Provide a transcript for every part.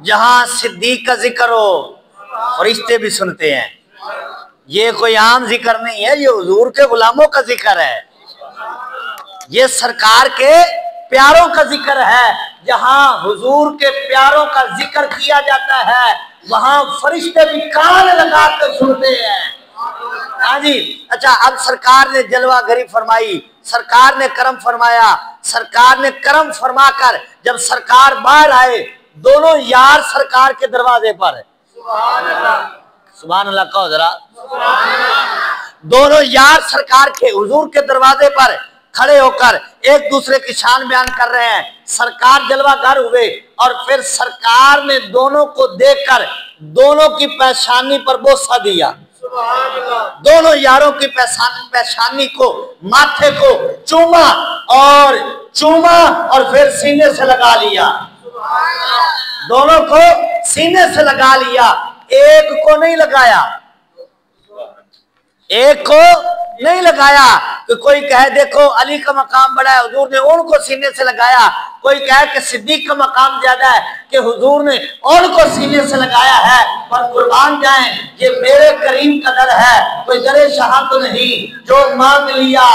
जहां सिद्दीक का जिक्र हो फरिश्ते भी सुनते हैं। ये कोई आम जिक्र नहीं है, ये हुजूर के गुलामों का जिक्र है, ये सरकार के प्यारों का जिक्र है। जहां हुजूर के प्यारों का जिक्र किया जाता है वहां फरिश्ते भी कान लगा कर सुनते हैं। हाँ जी। अच्छा, अब सरकार ने जलवा गरी फरमाई, सरकार ने करम फरमाया, सरकार ने करम फरमाकर जब सरकार बाहर आए, दोनों यार सरकार के दरवाजे पर, सुभान अल्लाह कहो जरा, दोनों यार सरकार के हुजूर के दरवाजे पर खड़े होकर एक दूसरे की शान बयान कर रहे हैं। सरकार जलवागर हुए और फिर सरकार ने दोनों को देखकर दोनों की पेशानी पर बोसा दिया, दोनों यारों की पेशानी को, माथे को चूमा और फिर सीने से लगा लिया, दोनों को सीने से लगा लिया। एक को नहीं लगाया, एक को नहीं लगाया कि कोई कहे देखो अली का मकाम बड़ा है, हुजूर ने उनको सीने से लगाया। कोई कहे कि सिद्दीक का मकाम ज्यादा है कि हुजूर ने उनको सीने से लगाया है। पर कुर्बान जाएं, ये मेरे करीम का दर है, कोई दरे शाह तो नहीं। जो मांग लिया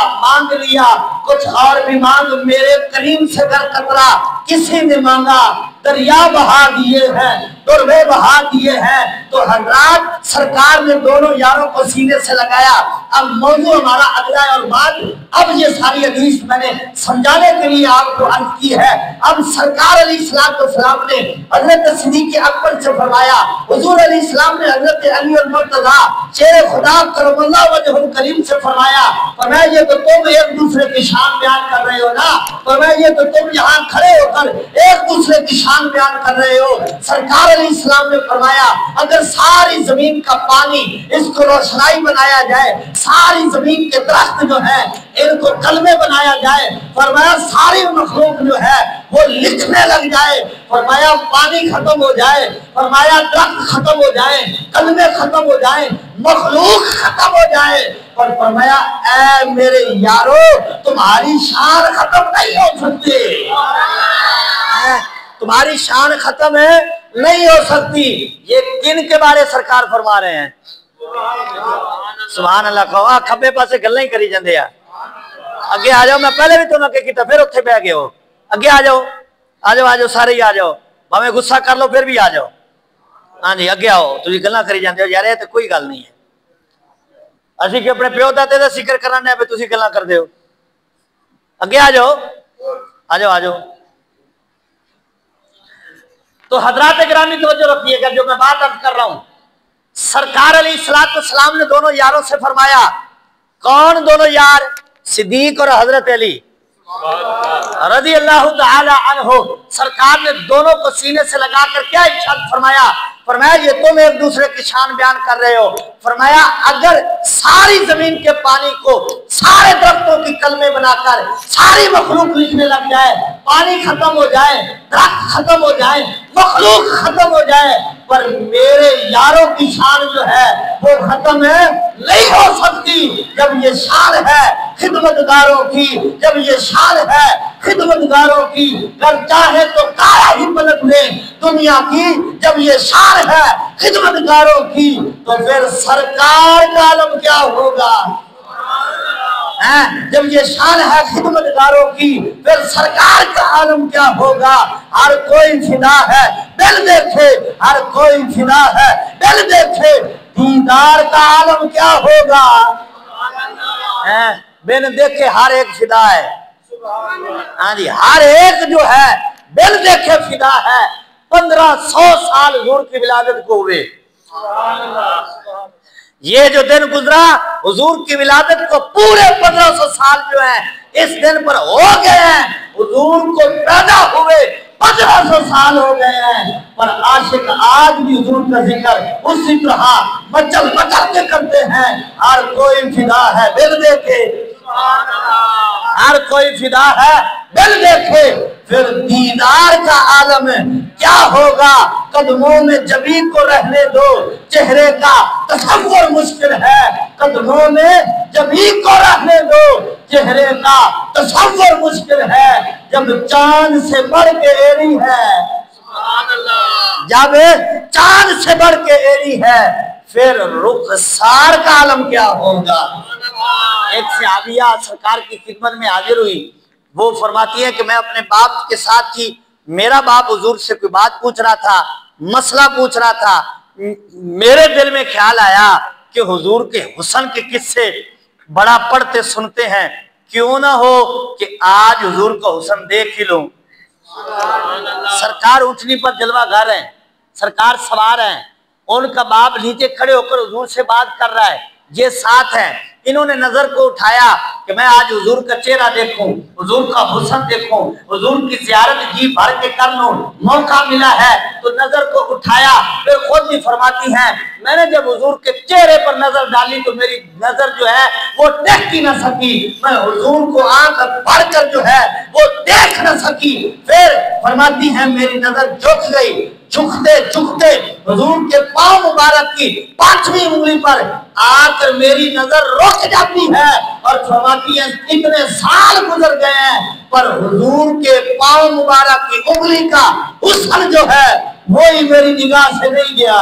कुछ और भी मांग, मेरे करीम से कर कतरा किसी ने मांगा। दरिया बहा दिए हैं, दुर्वे बहा दिए हैं। तो हजरात सरकार ने दोनों यारों को सीने से लगाया। अब मौजूद हमारा अगला है और बात, अब ये सारी हदीस मैंने समझाने के लिए आपको अर्ज की है। अब सरकार अलैहिस्सलाम ने हजरत सिद्दीक़ अकबर से फरमाया, हुजूर अलैहिस्सलाम ने हजरत अली और मुर्तज़ा शेर खुदा करमल्लाहु वजहुल करीम से फरमाया, ये तो तुम एक दूसरे की शान बयान कर रहे हो ना, ये तो तुम यहाँ खड़े होकर एक दूसरे की शान बयान कर रहे हो। सरकार अलैहिस्सलाम ने फरमाया, अगर सारी जमीन का पानी इसको रोशनाई बनाया जाए, सारी जमीन के दरख्त जो है इनको कलमे बनाया जाए, फरमाया सारी मखलूक जो है वो लिखने लग जाए, फरमाया पानी खत्म हो जाए, फरमाया दरख्त खत्म हो जाए, कलमे खत्म हो जाए, मखलूक खत्म हो जाए, और फरमाया ऐ मेरे यारो तुम्हारी शान खत्म नहीं हो सकती, तुम्हारी शान खत्म है नहीं हो सकती। ये किन के बारे सरकार फरमा रहे हैं? सुभान अल्लाह कहो। खब्बे पासे गल्लां ही करी जांदे आ। अगे आ जाओ, मैं पहले भी तुहानू किया फिर उत्थे बह गए हो। अगे आ जाओ सारे ही आ जाओ, भावें गुस्सा कर लो फिर भी आ जाओ। हाँ जी अगे आओ, तुसीं गल्लां करी जांदे हो यार, ये तो कोई गल नहीं है। असीं कि अपने प्यो दादे दा जिक्र कराने पे तुसीं गल्लां करदे हो। अगे आ जाओ। तो हजरात गिरामी तवज्जो रखिएगा, जो मैं बात अर्ज कर रहा हूं, सरकार अलैहिस्सलाम ने दोनों यारों से फरमाया, कौन दोनों यार? सिद्दीक और हजरत अली रज़ी अल्लाह तआला अन्हु। सरकार ने दोनों को सीने से लगाकर क्या इरशाद फरमाया? फरमाया ये तुम एक दूसरे की शान बयान कर रहे हो। फरमाया अगर सारी जमीन के पानी को सारे दरख्तों की कलमे बनाकर सारी मखलूक लिखने लग जाए, पानी खत्म हो जाए, दरख्त खत्म हो जाए, मखलूक खत्म हो जाए, पर मेरे यारों की शान जो है वो खत्म है नहीं हो सकती। जब ये शान है खिदमतगारों की, जब ये शान है खिदमतगारों की, कर चाहे तो काया ही पलट ले दुनिया की। जब ये शान है खिदमतगारों की तो फिर सरकार का आलम क्या होगा? जब ये शान है खिदमतगारों की फिर सरकार का आलम क्या होगा? हर कोई फिदा है दिल देखे, हर कोई फिदा है दिल देखे, दीदार का आलम क्या होगा? बिन देखे हर एक फिदा है। हाँ जी, हर एक जो है बिन देखे फिदा है। 1500 साल हुजूर की विलादत को हुए, ये जो दिन गुजरा हुजूर की विलादत को पूरे 1500 साल जो है इस दिन पर हो गए हैं। हुजूर को पैदा हुए 1500 साल हो गए हैं, पर आशिक आज भी हुजूर का जिक्र उसी तरह मचल के करते हैं। हर कोई फिदा है दिल देखे, हर कोई फिदा है दिल देखे, फिर दीदार का आलम क्या होगा? कदमों में जबी को रहने दो, चेहरे का तसव्वुर मुश्किल है। कदमों में जबी को रहने दो, चेहरे का तसव्वुर मुश्किल है। जब चांद से बढ़ के एरी है, जब चांद से बढ़ के एड़ी है फिर रुखसार का आलम क्या होगा। एक सहाबिया सरकार की खिदमत में हाजिर हुई, वो फरमाती है कि मैं अपने बाप के साथ थी, मेरा बाप हुजूर से कोई बात पूछ रहा था, मसला पूछ रहा था, मेरे दिल में ख्याल आया कि हुजूर के हुस्न के किस्से बड़ा पढ़ते सुनते हैं, क्यों ना हो कि आज हुजूर का हुस्न देख ही लूं। सरकार ऊंटनी पर जलवागर है, सरकार सवार है, उनका बाप नीचे खड़े होकर हुजूर से बात कर रहा है, ये साथ है। इन्होंने नजर को उठाया कि मैं आज हुजूर का चेहरा देखूं, हुजूर का हुस्न देखूं, हुजूर की ज़ियारत जी भर के कर लूं, मौका मिला है तो नजर को उठाया। फिर खुद भी फरमाती हैं, मैंने जब हुजूर के चेहरे पर नजर डाली तो मेरी नजर जो है वो देख ही ना सकी, मैं हुजूर को आंख भरकर जो है वो देख ना सकी। फिर फरमाती हैं मेरी नजर झुक गई, झुकते झुकते हुजूर के पांव मुबारक की 5वीं उंगली पर आकर मेरी नजर रुक जाती है और फरमाती है इतने साल गुजर गए हैं पर हुजूर के पांव मुबारक की उंगली का हुस्न जो है वही मेरी निगाह से नहीं गया।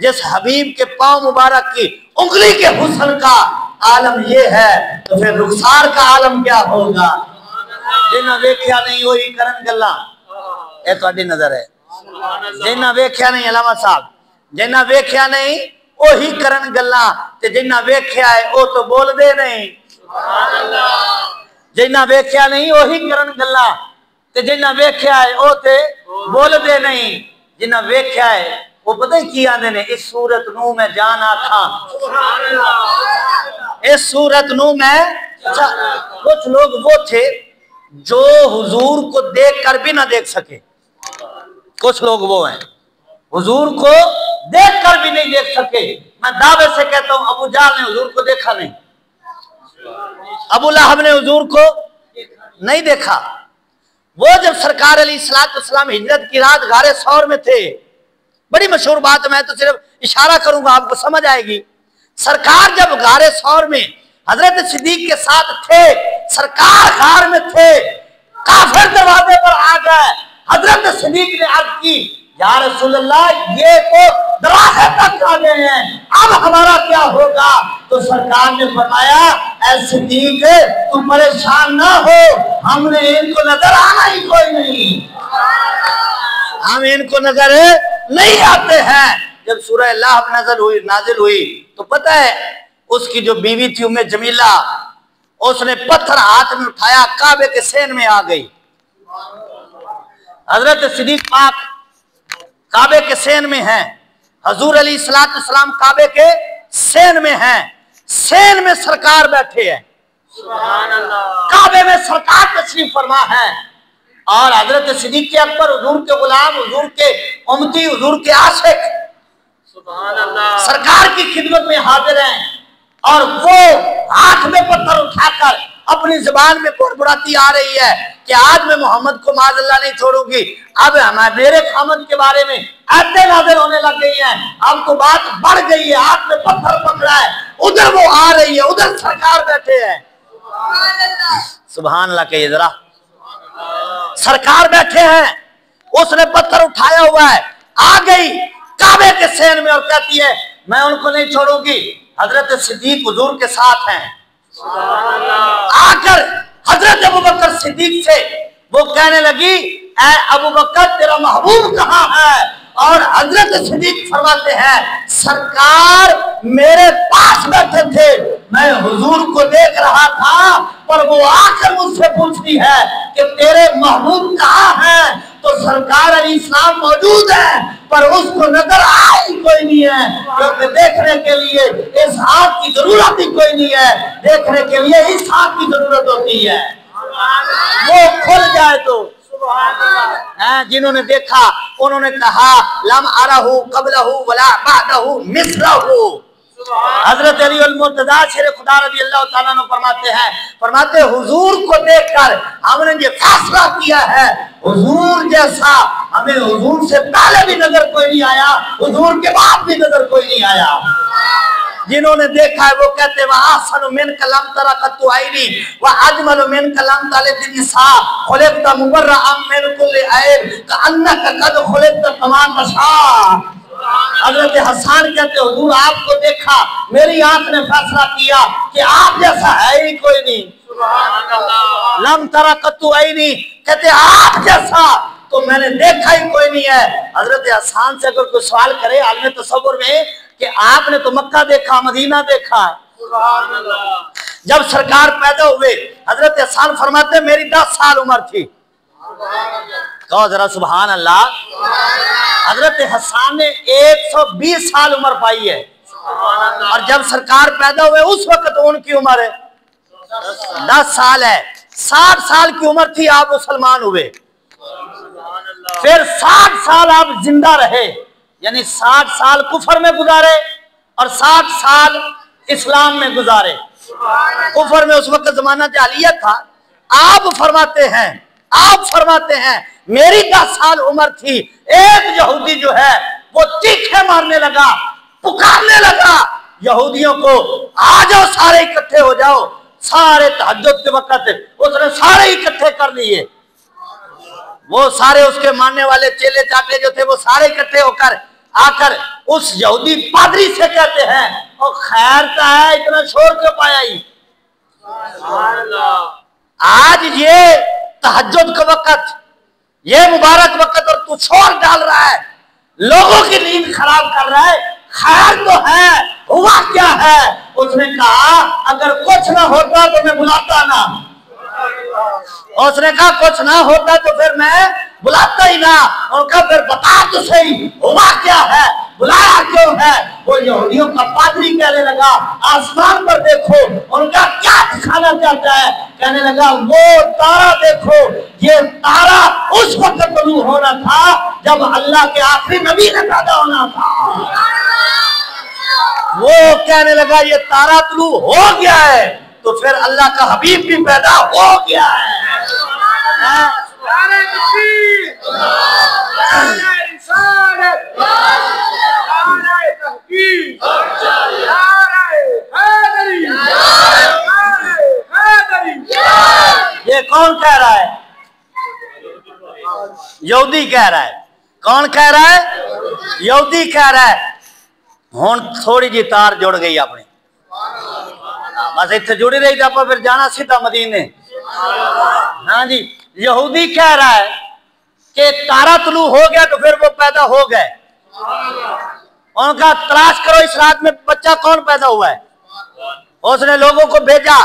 जिस हबीब के पांव मुबारक की उंगली के हुस्न का आलम ये है तो फिर रुखसार का आलम क्या होगा। जिन्हें वेख्या नहीं वही करन गल्ला, ये तुहाडी नजर है। जिन्ना वेख्या नहीं अलामा साहब, जिन्ना वेख्या नहीं ओही करन गल्ला ते जिन्ना वेख्या है ओ तो बोल दे नहीं। जिन्ना वेख्या नहीं ओही करन गल्ला ते जिन्ना वेख्या है ओ ते बोल दे नहीं। जिन्ना वेख्या है वो पता ही की आंदे ने, इस सूरत नू मैं जान आखा, इस सूरत नू मैं। कुछ लोग वो थे जो हुजूर को देख कर भी ना देख सके, कुछ लोग वो हैं हुजूर को देख कर भी नहीं देख सके। मैं दावे से कहता हूं अबू जहल ने हुजूर को देखा नहीं, अबू लहब ने हुजूर को नहीं देखा। वो जब सरकार अलैहिस्सलाम हिजरत की रात गारे सौर में थे, बड़ी मशहूर बात, मैं तो सिर्फ इशारा करूंगा आपको समझ आएगी। सरकार जब गारे सौर में हजरत सिद्दीक के साथ थे, सरकार गार में थे, काफिर दरवाजे पर आ गए, हजरत सिद्दीक ने अर्ज की या रसूलल्लाह ये तो दरवाजे तक आ गए हैं, अब हमारा क्या होगा। तो सरकार ने फरमाया ऐ सिद्दीक तुम परेशान ना हो, हमने इनको नजर आना ही कोई नहीं, हम इनको नजर नहीं आते हैं। जब सूरह लहब नाजिल हुई तो पता है उसकी जो बीवी थी उम्मे जमीला, उसने पत्थर हाथ में उठाया, काबे के सेन में आ गई। हजरत सिद्दीक पाक काबे के सेन में हैं, हजूर अलैहिस्सलाम काबे के सेन में हैं, सेन में सरकार बैठे हैं, काबे में सरकार तशरीफ फरमा है और हजरत सिद्दीक के अकबर हुजूर के गुलाम, हुजूर के उम्मती, हुजूर के आशिक सरकार की खिदमत में हाजिर हैं और वो हाथ में पत्थर उठाकर अपनी जुबान में बुड़बुड़ाती आ रही है कि आज मैं मोहम्मद को माज़अल्लाह नहीं छोड़ूंगी। अब मेरे खामद के बारे में आयतें नाज़िल होने लग गई हैं, अब तो बात बढ़ गई है, हाथ में पत्थर पकड़ा है, उधर वो आ रही है, उधर सरकार बैठे हैं। सुभान अल्लाह कहिए जरा, सरकार बैठे हैं, उसने पत्थर उठाया हुआ है, आ गई काबे के सेन में और कहती है मैं उनको नहीं छोड़ूंगी। हजरत सिद्दीक हुजूर के साथ हैं, आकर हजरत अबू बकर सिद्दीक से वो कहने लगी ऐ अबू बकर तेरा महबूब कहाँ है। और हजरत सिद्दीक फरमाते हैं सरकार मेरे पास बैठे थे, मैं हुजूर को देख रहा था पर वो आकर मुझसे पूछती है कि तेरे महबूब कहाँ है। तो सरकार अलैहिस्सलाम मौजूद है पर उसको नजर आई कोई नहीं है, क्योंकि देखने के लिए इस हाथ की जरूरत ही कोई नहीं है, देखने के लिए इस हाथ की जरूरत होती है, वो खुल जाए तो। जिन्होंने देखा उन्होंने कहा लम अरहु कबलहु वला बअदहु मिसलहु। हजरत अली अल मुर्तजा शेर खुदा रज़ी अल्लाह तआला अन्हु फरमाते हुजूर को देखकर हमने ये फैसला किया है हुजूर जैसा हमें हुजूर से पहले भी नजर कोई नहीं आया, हुजूर के बाद भी नजर कोई नहीं आया। जिन्होंने देखा है वो कहते वह आसन मिन कलम तरा कत्तु आईनी व अजमल मिन कलम तले निसा खुलिक़्ता मुबर्रअम मिन कुल्ली ऐब कअन्नका कद खुलिक़्ता कमा तशा। हजरत हसन कहते हुजूर आपको देखा, मेरी आंख ने फैसला किया कि आप जैसा है ही कोई नहीं। लम तरा कत्तु आईनी, कहते आप जैसा तो मैंने देखा ही कोई नहीं है। हजरत हसन से अगर कोई सवाल करे आलम तसव्वुर में कि आपने तो मक्का देखा, मदीना देखा है, जब सरकार पैदा हुए हजरत हसन फरमाते मेरी 10 साल उम्र थी। कहो जरा सुभान अल्लाह। हजरत हसन ने 120 साल उम्र पाई है और जब सरकार पैदा हुए उस वक्त उनकी उम्र है 10 साल है। 60 साल की उम्र थी आप मुसलमान हुए, फिर 60 साल आप जिंदा रहे, यानी 60 साल कुफर में गुजारे और 60 साल इस्लाम में गुजारे। कुफर में उस वक्त जमाना जाहिलियत था। आप फरमाते हैं मेरी 10 साल उम्र थी, एक यहूदी जो है वो चीखे मारने लगा, पुकारने लगा यहूदियों को आ जाओ सारे इकट्ठे हो जाओ। सारे तहज्जुद के वक्त उसने सारे इकट्ठे कर लिए, वो सारे उसके मानने वाले चेले चाटे जो थे वो सारे इकट्ठे होकर आकर उस यहूदी पादरी से कहते हैं और खैर का है इतना शोर क्यों पाया ही। आज ये तहज्जुद का वक्त, ये मुबारक वक्त और तू शोर डाल रहा है, लोगों की नींद खराब कर रहा है। खैर तो है, हुआ क्या है? उसने कहा अगर कुछ ना होता तो मैं बुलाता ना। उसने कहा कुछ ना होता तो फिर मैं बुलाता ही ना। उनका फिर बता तो सही हुआ क्या है, बुलाया क्यों है? वो यहूदियों का पादरी कहने लगा आसमान पर देखो। उनका क्या दिखाना चाहता है? कहने लगा वो तारा देखो, ये तारा उस वक्त तलू होना था जब अल्लाह के आखिरी नबी ने पैदा होना था। वो कहने लगा ये तारा तलू हो गया है तो फिर अल्लाह का हबीब भी पैदा हो गया है। ये कौन कह रहा है? यहूदी कह रहा है। कौन कह रहा है? यहूदी कह रहा है। हुण थोड़ी जी तार जुड़ गई अपनी, बस इतने जुड़ी रही तो आप फिर जाना सीधा मदीने। हाँ जी, यहूदी कह रहा है कि तारा तुलू हो गया तो फिर वो पैदा हो गए। उनका तलाश करो इस रात में बच्चा कौन पैदा हुआ है। उसने लोगों को भेजा,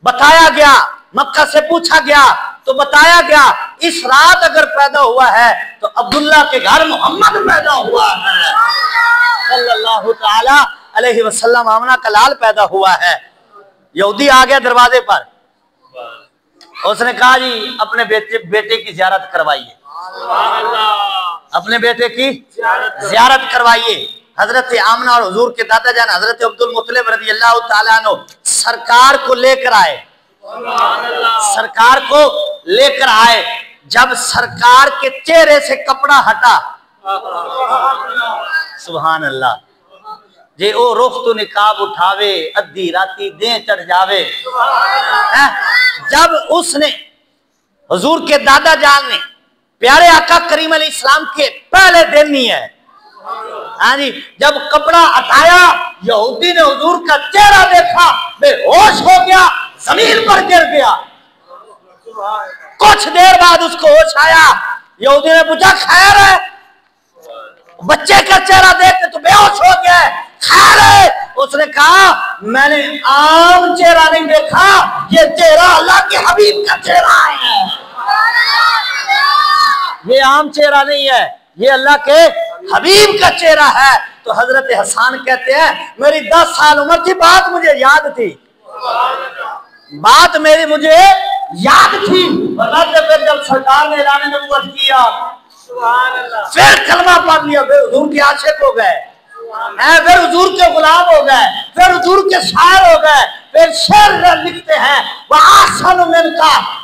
बताया गया, मक्का से पूछा गया तो बताया गया इस रात अगर पैदा हुआ है तो अब्दुल्ला के घर मोहम्मद पैदा हुआ है सल्लल्लाहु ताला अलैहि वसल्लम, आमना का लाल पैदा हुआ है। यहूदी आ गया दरवाजे पर, उसने कहा जी अपने बेटे की ज़ियारत करवाइए, अपने बेटे की ज़ियारत करवाइए। हजरत आमना और हुजूर के दादा जान हजरत अब्दुल मुत्तलिब रज़ी अल्लाह ताला अन्हु सरकार को लेकर आए। सरकार को लेकर आए, जब सरकार के चेहरे से कपड़ा हटा, सुभान अल्लाह, जे ओ रुख तो निकाब उठावे अद्धी राती दे चढ़ जावे। जब उसने हुजूर के दादा जान ने प्यारे आका करीम अलैहिस्सलाम के पहले दिन ही है, हाँ जी, जब कपड़ा हटाया यहूदी ने हुजूर का चेहरा देखा, बेहोश हो गया, जमीन पर गिर गया। कुछ देर बाद उसको होश आया। यहूदी ने पूछा खैर है? बच्चे का चेहरा देख के तो बेहोश हो गया, खैर है? उसने कहा मैंने आम चेहरा नहीं देखा, ये चेहरा अल्लाह के हबीब का चेहरा है। ये आम चेहरा नहीं है, ये अल्लाह के हबीब का चेहरा है। तो हजरत हसन कहते हैं मेरी 10 साल उम्र थी, बात मुझे याद थी, बात मेरी मुझे याद थी। फिर जब सरकार ने ऐलान नबूवत किया, फिर कलमा पढ़ लिया, फिर हुजूर के आशिक हो गए, फिर हुजूर के गुलाम हो गए, फिर हुजूर के शायर हो गए। फिर शेर लिखते हैं वह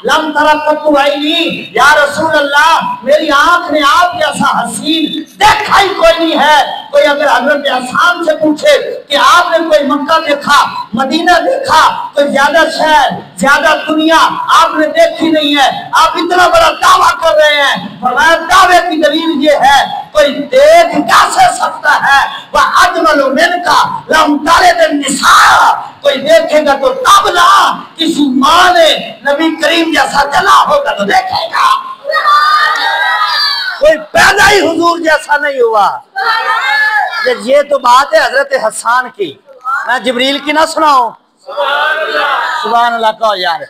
लम तरा कत्तु आईनी, या रसूल अल्लाह मेरी आंख ने आप जैसा हसीन देखा ही कोई नहीं है। कोई अगर हजरत हसन से पूछे कि आपने कोई मक्का देखा, मदीना देखा, कोई ज्यादा शहर, ज्यादा दुनिया आपने देखी नहीं है, आप इतना बड़ा दावा कर रहे हैं। फरमाया दावे की दलील ये है, कोई देख कैसे सकता है वह अजमल मिनका लम तालिद निसा, कोई देखेगा तो तब ना, किसी माँ ने नबी करीम जैसा जला होगा तो देखेगा। कोई पैदा ही हुजूर जैसा नहीं हुआ। ये तो बात है हजरत हसन की, मैं जिब्रील की ना सुनाऊं। सुभान अल्लाह कहो यार।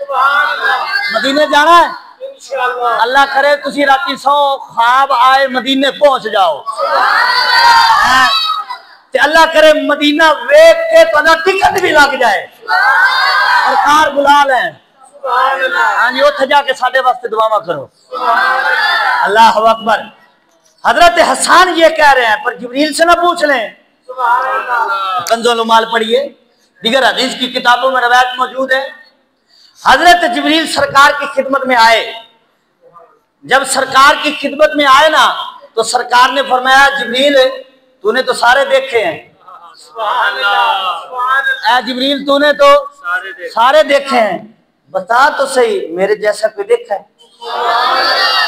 मदीने जाना है, अल्लाह करे तुसी राती सो ख्वाब आए मदीने पहुंच जाओ, अल्लाह करे मदीना वेख के तो टिकट भी लग जाए, सरकार बुला लें। हाँ जी, उठ जाके साढ़े वास्ते दुआवा करो। अल्लाह अकबर। हजरत हसन ये कह रहे हैं, पर जिब्रील से ना पूछ लें। कंज़ुल उमाल पढ़िए, दीगर हदीस की किताबों में रवायत मौजूद है। हजरत जिब्रील सरकार की खिदमत में आए। जब सरकार की खिदमत में आए ना, तो सरकार ने फरमाया जिब्रील तूने तो सारे देखे हैं, ऐ जिब्रील तूने तो सारे देखे हैं, बता तो सही मेरे जैसा कोई देखा है?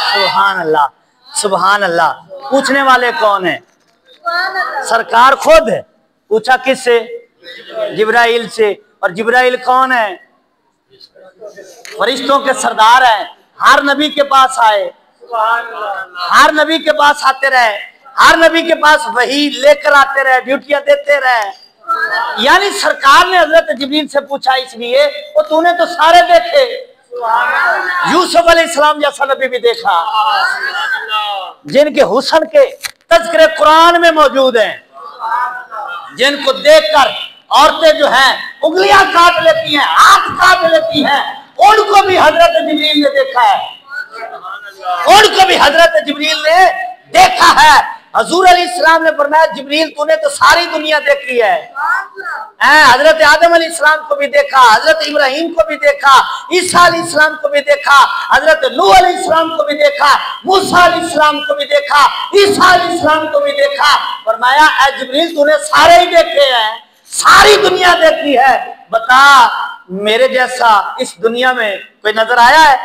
सुभान अल्लाह, सुभान अल्लाह। पूछने वाले कौन है? सरकार खुद है। पूछा किससे? जिब्राइल से। और जिब्राइल कौन है? फरिश्तों के सरदार है। हर नबी के पास आए, हर नबी के पास आते रहे, हर नबी के पास वही लेकर आते रहे, ड्यूटियां देते रहे। यानी सरकार ने हजरत जिब्रील से पूछा इसलिए, वो तूने तो सारे देखे, यूसुफ अलैहिस्सलाम जैसा नबी भी देखा, जिनके हुस्न के तज़किरे कुरान में मौजूद हैं, जिनको देखकर औरतें जो हैं उंगलियां काट लेती हैं, हाथ काट लेती हैं, उनको भी हजरत जिब्रील ने देखा है, उनको भी हजरत जिब्रील ने देखा है। हजूर अलैहिस्सलाम ने फरमाया जिब्रील तूने तो सारी दुनिया देखी है। हजरत आदम अलैहिस्सलाम को भी देखा, हजरत इब्राहिम को भी देखा, ईसा अलैहिस्सलाम को भी देखा, हजरत नूह अलैहिस्सलाम को भी देखा, मूसा अलैहिस्सलाम को भी देखा, ईसा अलैहिस्सलाम को भी देखा। फरमाया ऐ जिब्रील तूने सारे ही देखे हैं, सारी दुनिया देखी है, बता मेरे जैसा इस दुनिया में कोई नजर आया है?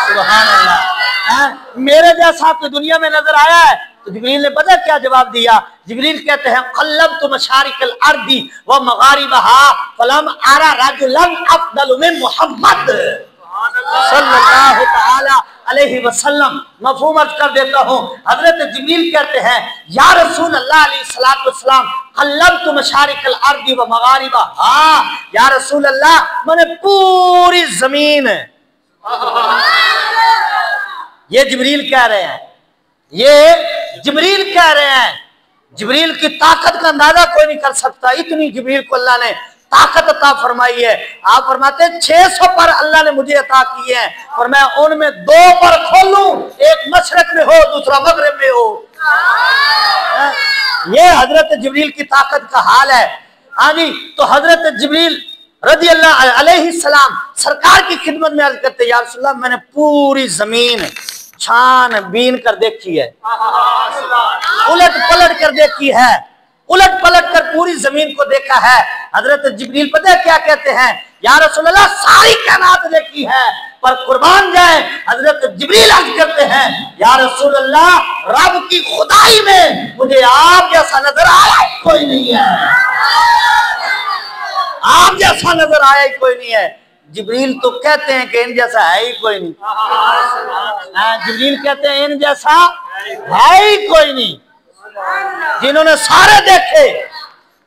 सुभान अल्लाह। मेरे जैसा कोई दुनिया में नजर आया है? तो जिब्रील ने पता क्या जवाब दिया? जिब्रील कहते हैं क़ल्लब्तु मशारिक़ल अर्दी व मग़ारिबहा फ़लम अरा रजुलन अफ़ज़ल मिन मुहम्मद सल्लल्लाहु तआला अलैहि वसल्लम। मफ़हूम अर्ज़ कर देता हूँ। हज़रत जिब्रील कहते हैं या रसूल अल्लाह अलैहिस्सलातु वस्सलाम क़ल्लब्तु मशारिक़ल अर्दी व मग़ारिबहा, या रसूल अल्लाह मैंने पूरी जमीन, ये जिब्रील कह रहे हैं, ये जिब्रील कह रहे हैं। जिब्रील की ताकत का अंदाजा कोई नहीं कर सकता, इतनी जिब्रील को अल्लाह ने ताकत अता फरमाई है। आप फरमाते 600 पर अल्लाह ने मुझे अता किए हैं, और मैं उनमें 2 पर खोलूं, एक मशरक में हो दूसरा मगरिब में हो। ये हजरत जिब्रील की ताकत का हाल है। हाँ जी, तो हजरत जिब्रील रज़ी अल्लाह अलैहिस्सलाम सरकार की खिदमत में अर्ज करते या रसूल अल्लाह मैंने पूरी जमीन छान बीन कर देखी है, उलट पलट कर देखी है, उलट पलट कर पूरी जमीन को देखा है। हजरत जिब्रील पता है क्या कहते हैं? या रसूल अल्लाह सारी कायनात देखी है, पर कुर्बान जाए हजरत जिब्रील अर्ज करते हैं या रसूल अल्लाह रब की खुदाई में मुझे आप जैसा नजर आया कोई नहीं है, आप जैसा नजर आया ही कोई नहीं है। जिब्रील तो कहते हैं कि इन जैसा है ही कोई नहीं। जिब्रील कहते हैं इन जैसा है ही कोई नहीं। जिन्होंने सारे देखे,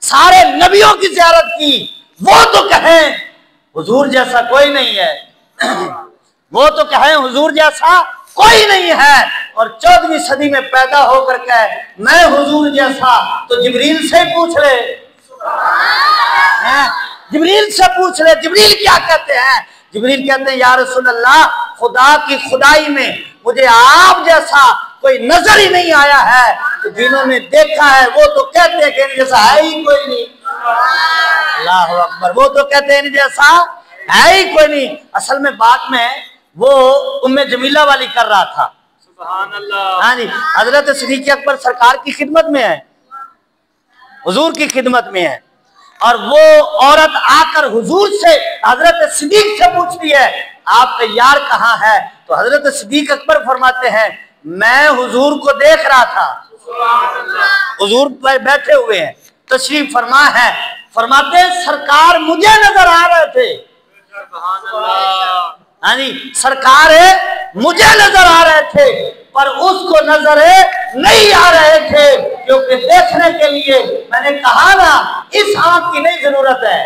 सारे नबियों की ज़ियारत की, वो तो कहें हुजूर जैसा कोई नहीं है, वो तो कहें हुजूर जैसा कोई नहीं है। और 14वीं सदी में पैदा होकर कहे मैं हुजूर जैसा, तो जिब्रील से पूछ ले, जिब्रील से पूछ ले जिब्रील क्या कहते हैं। जिब्रील कहते हैं या रसूल अल्लाह खुदा की खुदाई में मुझे आप जैसा कोई नजर ही नहीं आया है। तो जिन्होंने देखा है वो तो कहते हैं कि इन जैसा है ही कोई नहीं। अल्लाह अकबर। वो तो कहते हैं इन जैसा है ही कोई नहीं। असल में बात में वो उम्मे जमीला वाली कर रहा था। हाँ जी, हजरत सिद्दीक अकबर सरकार की खिदमत में है, हुजूर की खिदमत में है, और वो औरत आकर हुजूर से, हजरत सिद्दीक से पूछती है आपका यार कहाँ है? तो हजरत सिद्दीक अकबर फरमाते हैं मैं हुजूर को देख रहा था, हुजूर पर बैठे हुए हैं, तशरीफ फरमा है, फरमाते हैं सरकार मुझे नजर आ रहे थे, हाँ जी, सरकार मुझे नजर आ रहे थे पर उसको नजर नहीं आ रहे थे, क्योंकि देखने के लिए मैंने कहा ना इस आंख की नहीं जरूरत है,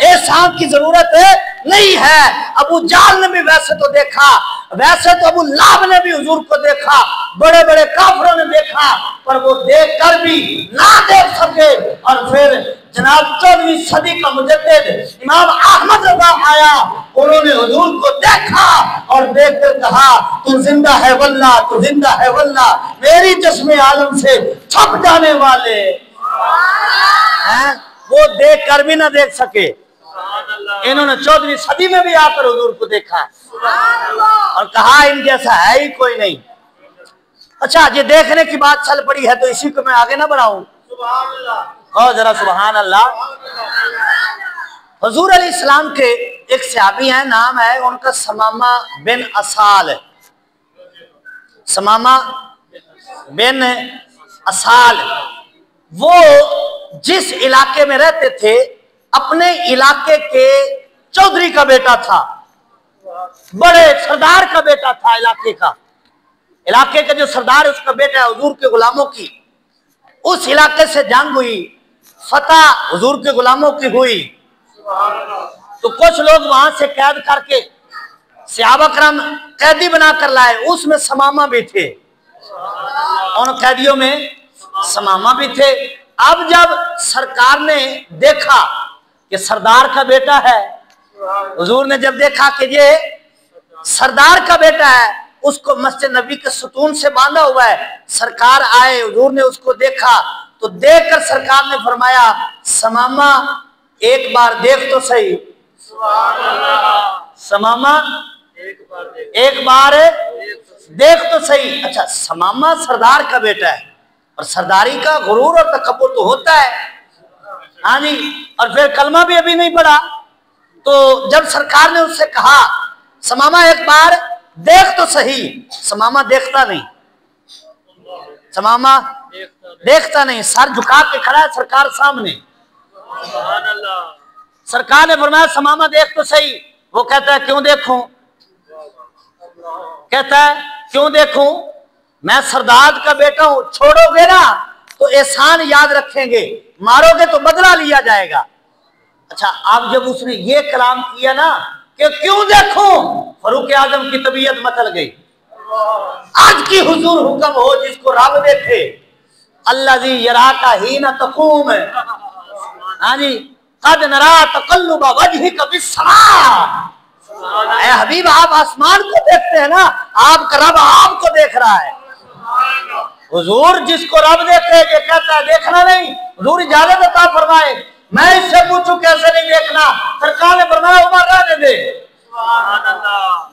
इस आंख की जरूरत नहीं है। अबू जाल ने भी वैसे तो देखा, वैसे तो अबू लाहब ने भी हुजूर को देखा, बड़े बड़े काफिरों ने देखा, पर वो देख कर भी ना देख सके, और फिर जनाब 14वीं सदी का मुजद्दिद इमाम अहमद रज़ा आया, उन्होंने हुजूर को देखा और देखकर कहा तू जिंदा है वल्लाह, तू जिंदा है वल्लाह, मेरी चश्मे आलम से छप जाने वाले हैं। वो देख कर भी ना देख सके, इन्होंने 14वीं सदी में भी आकर हुजूर को देखा और कहा इन जैसा है ही कोई नहीं। अच्छा, ये देखने की बात चल पड़ी है तो इसी को मैं आगे ना बढ़ाऊं, और जरा सुभान अल्लाह। हुजूर अलैहिस्सलाम के एक सहाबी हैं, नाम है उनका समामा बिन असाल, समामा बिन असाल। वो जिस इलाके में रहते थे अपने इलाके के चौधरी का बेटा था, बड़े सरदार का बेटा था, इलाके का जो सरदार है उसका बेटा है। हुजूर के गुलामों की उस इलाके से जंग हुई, फतह हुजूर के गुलामों की हुई, तो कुछ लोग वहां से कैद करके सहाबा करम कैदी बनाकर लाए, उसमें समामा भी थे, उन कैदियों में समामा भी थे। अब जब सरकार ने देखा कि सरदार का बेटा है, हुजूर ने जब देखा कि ये सरदार का बेटा है, उसको मस्जिद नबी के सुतून से बांधा हुआ है, सरकार आए, हुजूर ने उसको देखा, तो देखकर सरकार ने फरमाया समामा एक बार देख तो सही, समामा एक बार देख तो सही। अच्छा, समामा सरदार का बेटा है और सरदारी का गुरूर और तकब्बुर तो होता है, हाँ जी, और फिर कलमा भी अभी नहीं पढ़ा। तो जब सरकार ने उससे कहा समामा एक बार देख तो सही, समामा देखता नहीं, समामा देखता नहीं, सर झुका के खड़ा है सरकार सामने। सरकार ने फरमाया समामा देख तो सही, वो कहता है क्यों देखूं, कहता है क्यों देखूं, मैं सरदार का बेटा हूं, छोड़ोगे ना तो एहसान याद रखेंगे, मारोगे तो बदला लिया जाएगा। अच्छा, अब जब उसने ये कलाम किया ना कि क्यों देखूं, फारूक आजम की तबीयत मचल गई। आज की हुजूर हुक्म हो जिसको रब देखे, अल्लाजी यरा का ही न तकूम, हाँ जी, कद नरा तकल्लुब वजहिक बिस्समा, ऐ हबीब आप आसमान को देखते हैं ना, आपका रब आपको देख रहा है। हुजूर जिसको रब देखे ये कहता है देखना नहीं, हुजूर इजाजत अता फरमाए, मैं इससे पूछूं कैसे नहीं देखना, सरकार ने फरमाया उमर रहने दे,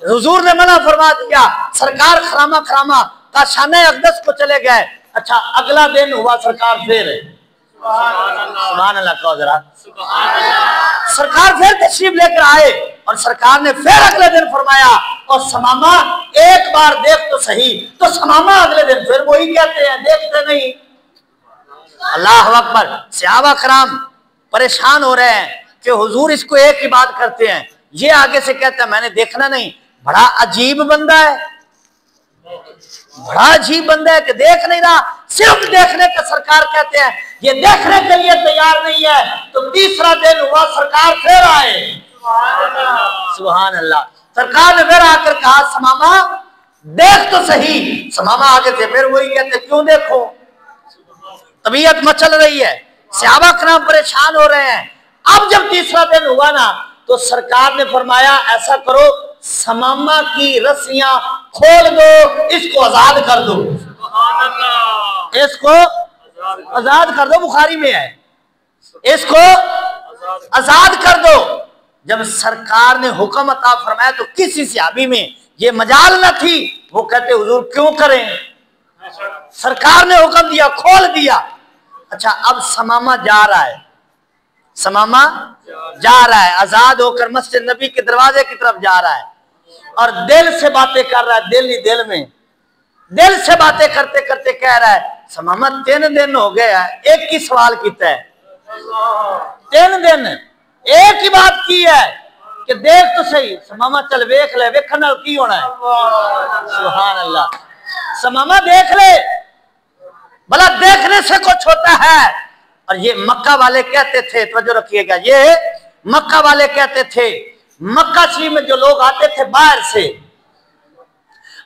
हुजूर ने मना फरमा दिया, सरकार खरामा खरामा काशाने अक़दस को चले गए। अच्छा, अगला दिन हुआ सरकार फिर, सुभान अल्लाह कहो जरा, सरकार फिर तशरीफ लेकर आए और सरकार ने फिर अगले दिन फरमाया और समामा एक बार देख तो सही, तो समामा अगले दिन फिर वही कहते हैं देखते नहीं। अल्लाह अकबर, सहाबा कराम परेशान हो रहे हैं कि हुजूर इसको एक ही बात करते हैं, ये आगे से कहता है मैंने देखना नहीं। बड़ा अजीब बंदा है, बड़ा अजीब बंदा है कि देख नहीं रहा, सिर्फ देखने का सरकार कहते हैं, ये देखने के लिए तैयार नहीं है। तो तीसरा दिन हुआ सरकार फिर आए, सुभान अल्लाह, सरकार ने फिर आकर कहा समामा देख तो सही, समामा आगे से फिर वही कहते क्यों देखो, तबीयत मचल रही है, सहाबा कराम परेशान हो रहे हैं। अब जब तीसरा दिन हुआ ना तो सरकार ने फरमाया ऐसा करो, समामा की रस्सियां खोल दो, इसको आजाद कर दो, इसको आजाद कर दो, बुखारी में है, इसको आजाद कर दो। जब सरकार ने हुक्म अता फरमाया तो किसी सहाबी में ये मजाल न थी। वो कहते हुजूर क्यों करें, सरकार ने हुक्म दिया, खोल दिया। अच्छा, अब समामा जा रहा है, समामा जा रहा है, आजाद होकर मस्जिद नबी के दरवाजे की तरफ जा रहा है और दिल से बातें कर रहा है। दिल ही दिल में, दिल से बातें करते करते कह रहा है, समामा 3 दिन हो गया, एक ही सवाल किया है, 3 दिन एक ही बात की है कि देख तो सही। समामा चल वेख ले, वेखन नाल की होना है। सुभान अल्लाह। समामा देख ले, भला देखने से कुछ होता है। और ये मक्का वाले कहते थे, तवज्जो रखिएगा, ये मक्का वाले कहते थे, मक्का शरीफ में जो लोग आते थे बाहर से,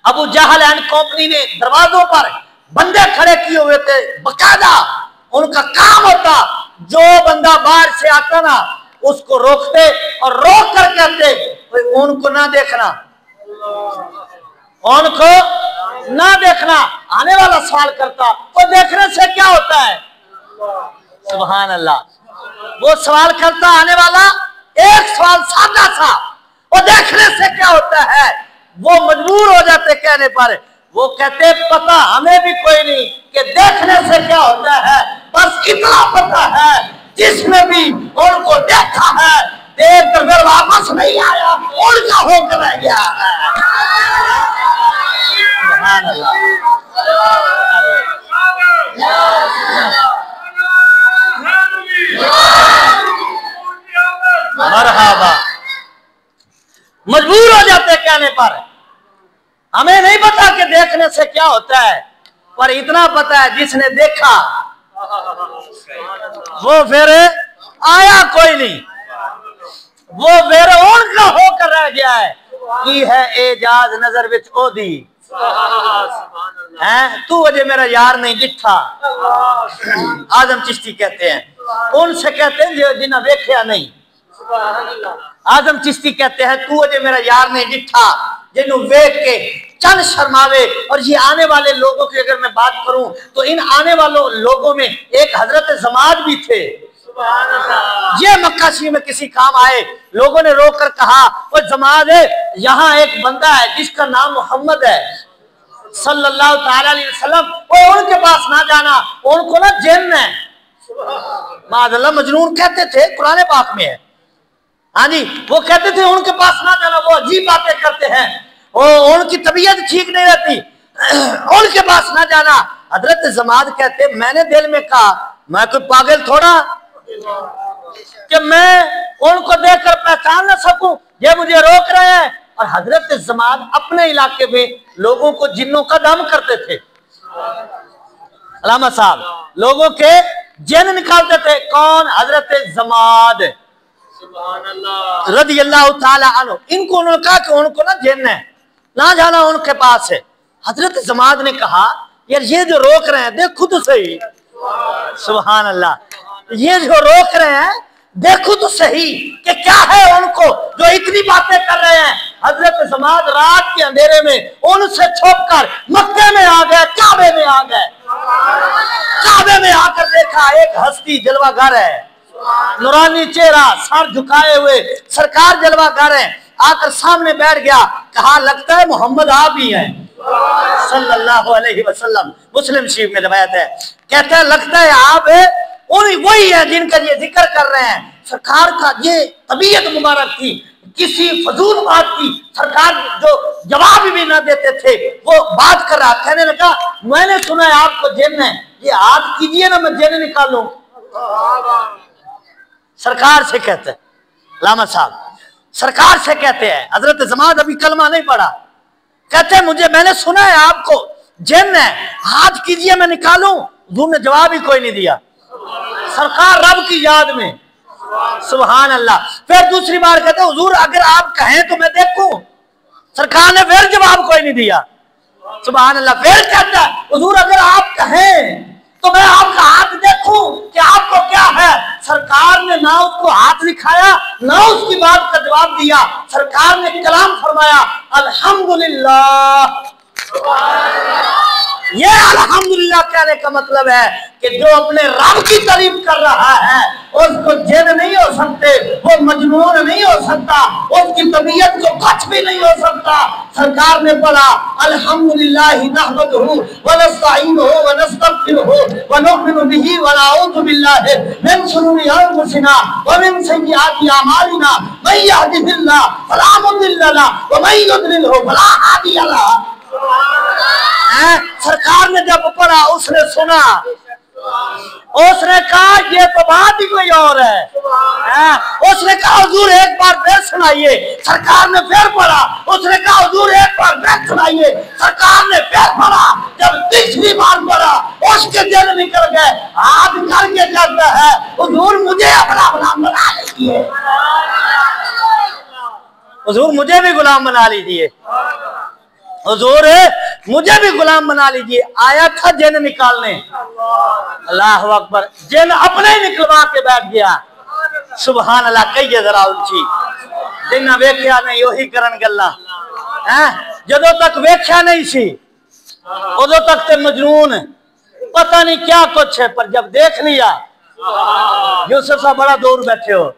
अबू जहल एंड कंपनी ने दरवाजों पर बंदे खड़े किए हुए थे, बकायदा उनका काम होता, जो बंदा बाहर से आता ना उसको रोकते और रोक कर कहते उनको ना देखना, उनको ना देखना। आने वाला सवाल करता, वो देखने से क्या होता है? सुभान अल्लाह। वो सवाल करता आने वाला, एक सवाल सादा सा, वो देखने से क्या होता है? वो मजबूर हो जाते कहने पर। वो कहते पता हमें भी कोई नहीं कि देखने से क्या होता है, बस इतना पता है जिसने भी उनको देखा है देख कर फिर वापस नहीं आया, उनका होकर रह गया है। सुभान अल्लाह। मरहबा। मजबूर हो जाते कहने पर। हमें नहीं पता कि देखने से क्या होता है, पर इतना पता है जिसने देखा वो फिर आया कोई नहीं, वो फिर उनका होकर रह गया है। की है एजाज नजर विच ओदी है, तू अजय मेरा यार नहीं डिठा। आजम चिश्ती कहते हैं, उनसे कहते हैं जिन्हें वेख्या नहीं। आजम चिश्ती कहते हैं तू अजय मेरा यार नहीं डिठा, जिन्हों वेख के चंद शर्मावे। और ये आने वाले लोगों की अगर मैं बात करूं तो इन आने वालों लोगों में एक हजरत जमाद भी थे। ये मक्का शरीफ में किसी काम आए, लोगों ने रोक कर कहा वो जमाद है, यहाँ एक बंदा है जिसका नाम मोहम्मद है सल्लल्लाहु ताला अलैहि वसल्लम, वो उनके पास ना जाना, उनको ना जिन्न है। माज़अल्लाह मजनून कहते थे, कुरान पाक में है। हाँ जी, वो कहते थे उनके पास ना जाना, वो अजीब बातें करते हैं, वो उनकी तबीयत ठीक नहीं रहती, उनके पास ना जाना। हजरत जमाद कहते मैंने दिल में कहा मैं कोई पागल थोड़ा कि मैं उनको देखकर पहचान ना सकूं, ये मुझे रोक रहे हैं। और हजरत जमाद अपने इलाके में लोगों को जिन्नों का दम करते थे। अलामा साहब लोगों के जिन्न निकालते थे। कौन? हजरत जमाद रज़ी अल्लाह ताला अन्हु। इनको उन्होंने कहा कि उनको ना जिन्न है, ना जाना उनके पास है। हजरत जमाद ने कहा यार ये जो रोक रहे हैं देखो तो सही। सुभान अल्लाह। ये जो रोक रहे हैं देखो तो सही कि क्या है उनको जो इतनी बातें कर रहे हैं। हजरत जमाद रात के अंधेरे में उनसे छुपकर मक्के में आ गए, काबे में आ गए। काबे में आकर देखा एक हस्ती जलवागर है, नूरानी चेहरा, सर झुकाए हुए, सरकार जलवागर है। आकर सामने बैठ गया, कहा लगता है मोहम्मद आप ही हैं सल्लल्लाहु अलैहि वसल्लम। मुस्लिम शरीफ में रिवायत है, कहता है लगता है आप वही है जिनका ये जिक्र कर रहे हैं। सरकार का ये तबीयत मुबारक थी, किसी फजूल बात की सरकार जो जवाब भी ना देते थे वो बात कर रहा। कहने लगा मैंने सुना है आपको जिन्न है, ये हाथ कीजिए ना मैं जिन्न निकालूं। सरकार से कहते हैं लामा साहब, सरकार से कहते हैं हजरत जमाद अभी कलमा नहीं पड़ा, कहते हैं मुझे मैंने सुना है आपको जिन्न है, हाथ कीजिए मैं निकालूं। हुजूर ने जवाब ही कोई नहीं दिया। सरकार रब की याद में। सुभान अल्लाह। फिर दूसरी बार कहते हुजूर अगर आप कहें तो मैं देखूं। सरकार ने फिर जवाब कोई नहीं दिया। सुभान अल्लाह। फिर कहता हुजूर अगर आप कहें तो मैं आपका हाथ देखूं कि आपको क्या है। सरकार ने ना उसको हाथ दिखाया ना उसकी बात का जवाब दिया। सरकार ने कलाम फरमाया अल्हम्दुलिल्लाह। ये अल्हम्दुलिल्लाह कहने का मतलब है कि जो अपने रब की तारीफ कर रहा है उसको जिन नहीं हो सकते, वो मजनून नहीं हो सकता, उसकी तबीयत को कुछ भी नहीं हो सकता। सरकार ने पढ़ा अल्हम्दुलिल्लाहि नहमदुहु व नस्तईनुहु व नस्तगफिरुहु व नुमिनु बिही व नऊज़ु बिल्लाहि मिन शुरूरि अंफुसिना व मिन सय्यिआति अमालिना मन यहदिहिल्लाहु फला मुदिल्ल लहु व मन युद्लिलहु फला हादिय लहु। सरकार ने जब पढ़ा, उसने सुना, उसने कहा ये तो बात ही कोई और है। उसने कहा हुजूर एक बार फिर सुनाइए। सरकार ने फिर पढ़ा, उसने कहा हुजूर एक बार फिर सुनाइए। सरकार ने फिर पढ़ा, जब तीसरी बार पढ़ा उसके दिल निकल गए, हाथ करके कहता है हुजूर मुझे अपना गुलाम बना लीजिए, हुजूर मुझे भी गुलाम बना लीजिए, हुजूर मुझे भी गुलाम बना लीजिए। आया था जिन निकालने, अल्लाह अकबर, जिन अपने निकलवा के बैठ गया। सुभान अल्लाह। कहिए जरा उल्ची जिन्ना वेख्या नहीं वही करन गल्ला। जदों तक वेख्या नहीं सी उदों तक ते मजनून पता नहीं क्या कुछ है, पर जब देख लिया, यूसुफ साहब बड़ा दूर बैठे हो,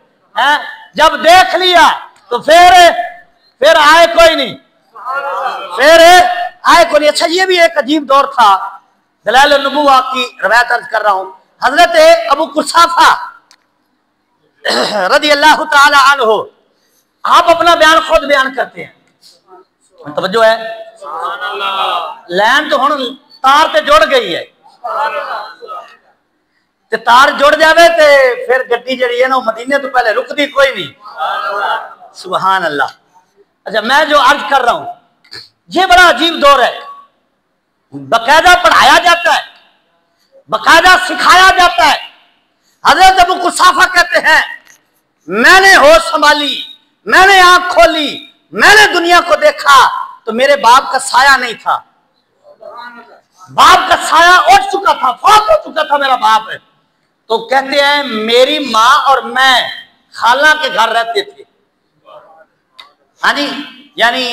जब देख लिया तो फिर आए कोई नहीं, फिर आए कोई नहीं। अच्छा, ये भी एक अजीब दौर था। दलाइल नबुव्वा की रवायत अर्ज कर रहा हूं। हजरत अबू कुसाफा रज़ी अल्लाह ताला अन्हु, आप अपना बयान खुद बयान करते हैं। तवज्जो है, लैन तो हुण तार ते जुड़ गई है, ते तार जुड़ जावे ते फिर गड्डी जड़ी है ना मदीने तो पहले रुकती कोई नहीं। सुभान अल्लाह। अच्छा, मैं जो अर्ज कर रहा हूं ये बड़ा अजीब दौर है। बकायदा पढ़ाया जाता है, बकायदा सिखाया जाता है। हजरत अबू कुसाफा कहते हैं मैंने होश संभाली, मैंने आंख खोली, मैंने दुनिया को देखा तो मेरे बाप का साया नहीं था, बाप का साया उठ चुका था, फौत हो चुका था मेरा बाप है। तो कहते हैं मेरी माँ और मैं खाला के घर रहते थे। हाँ जी, यानी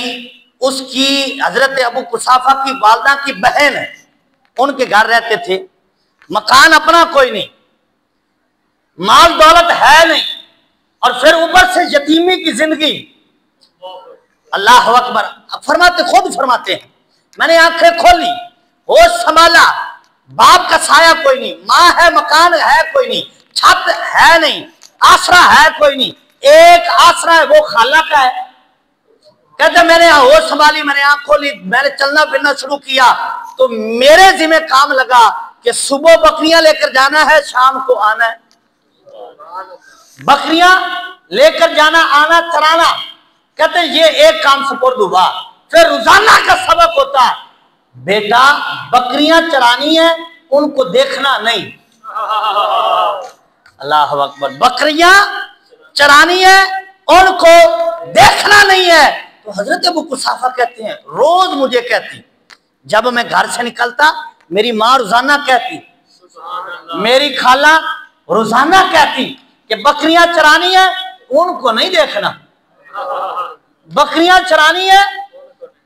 उसकी हजरत अबू कुसाफा की वालदा की बहन है, उनके घर रहते थे। मकान अपना कोई नहीं, माल दौलत है नहीं, और फिर ऊपर से यतीमी की जिंदगी। अल्लाह अकबर। फरमाते, खुद फरमाते हैं मैंने आंखें खोली, होश संभाला, बाप का साया कोई नहीं, माँ है, मकान है कोई नहीं, छत है नहीं, आसरा है कोई नहीं, एक आसरा है वो खाला का है। कहते मैंने होश संभाली, मैंने आंख खोली, मैंने चलना फिरना शुरू किया तो मेरे जिम्मे काम लगा कि सुबह बकरियां लेकर जाना है, शाम को आना है, बकरियां लेकर जाना, आना, चराना। कहते ये एक काम सुपुर्द हुआ। फिर रोजाना का सबक होता, बेटा बकरियां चरानी है, उनको देखना नहीं। अल्लाह अकबर। बकरियां चरानी है, उनको देखना नहीं है। तो हजरत अबू कुसाफा कहते हैं रोज मुझे कहती, जब मैं घर से निकलता मेरी माँ रोजाना कहती, मेरी खाला रोजाना कहती कि बकरियां चरानी है, उनको नहीं देखना, बकरियां चरानी है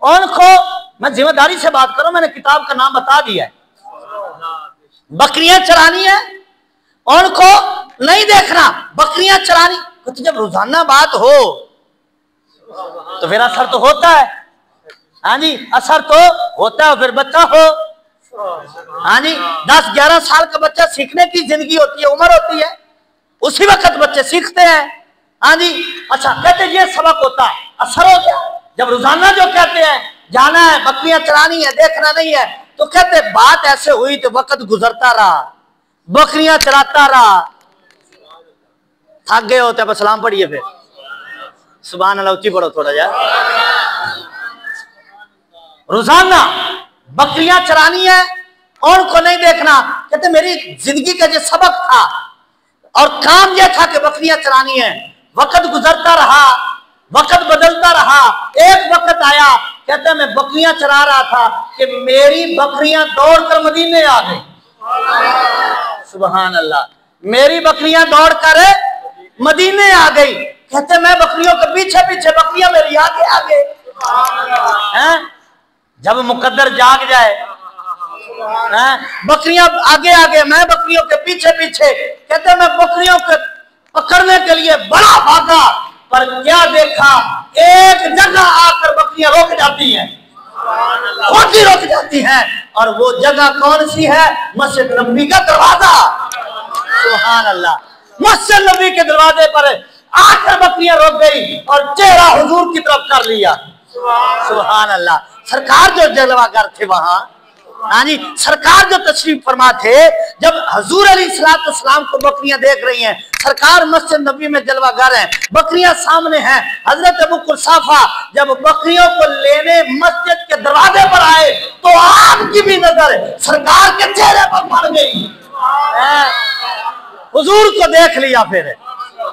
उनको। मैं जिम्मेदारी से बात करूं, मैंने किताब का नाम बता दिया है। बकरियां चरानी है उनको नहीं देखना, बकरियां चरानी। तो जब रोजाना बात हो तो फिर असर तो होता है। हाँ जी, असर तो होता है। फिर बच्चा हो, हाँ जी, 10-11 साल का बच्चा सीखने की जिंदगी होती है, उम्र होती है, उसी वक्त बच्चे सीखते हैं। हाँ जी। अच्छा, कहते ये सबक होता है, असर हो गया। जब रोजाना जो कहते हैं जाना है, बकरियां चरानी है, देखना नहीं है, तो कहते बात ऐसे हुई तो वक्त गुजरता रहा, बकरियां चराता रहा, थक गए होते। अब सलाम पढ़िए फिर। सुभान अल्लाह, ऊंची पढ़ो थोड़ा यार। रोजाना बकरियां चरानी है, उनको नहीं देखना। कहते मेरी जिंदगी का जो सबक था और काम यह था कि बकरियां चरानी है। वक्त गुजरता रहा, वक्त बदलता रहा। एक वक्त आया, कहते मैं बकरियां चरा रहा था कि मेरी बकरियां दौड़कर मदीने आ गई। सुभान अल्लाह। मेरी बकरियां दौड़कर मदीने आ गई। कहते मैं बकरियों के पीछे पीछे, बकरियां मेरी आगे आगे। जब मुकद्दर जाग जाए बकरियां आगे आगे, मैं बकरियों के पीछे पीछे। कहते मैं बकरियों के पकड़ने के लिए बड़ा भागा, पर क्या देखा, एक जगह आकर बकरियां रुक जाती हैं, खुद ही रुक जाती हैं। और वो जगह कौन सी है? मस्जिद नबी का दरवाजा। सुभान अल्लाह। मस्जिद नबी के दरवाजे पर आकर बकरियां रुक गई और चेहरा हुजूर की तरफ कर लिया। सुभान अल्लाह। सरकार जो जलवागर थे वहां, हाँ जी, सरकार जो तशरीफ फरमा थे, जब हुजूर अलैहिस्सलाम को बकरियां देख रही हैं, सरकार मस्जिद नबी में जलवागर हैं, बकरियां सामने हैं। हजरत अबू कुसाफा जब बकरियों को लेने मस्जिद के दरवाजे पर आए तो आपकी भी नजर सरकार के चेहरे पर पड़ गई। हुजूर को देख लिया, फिर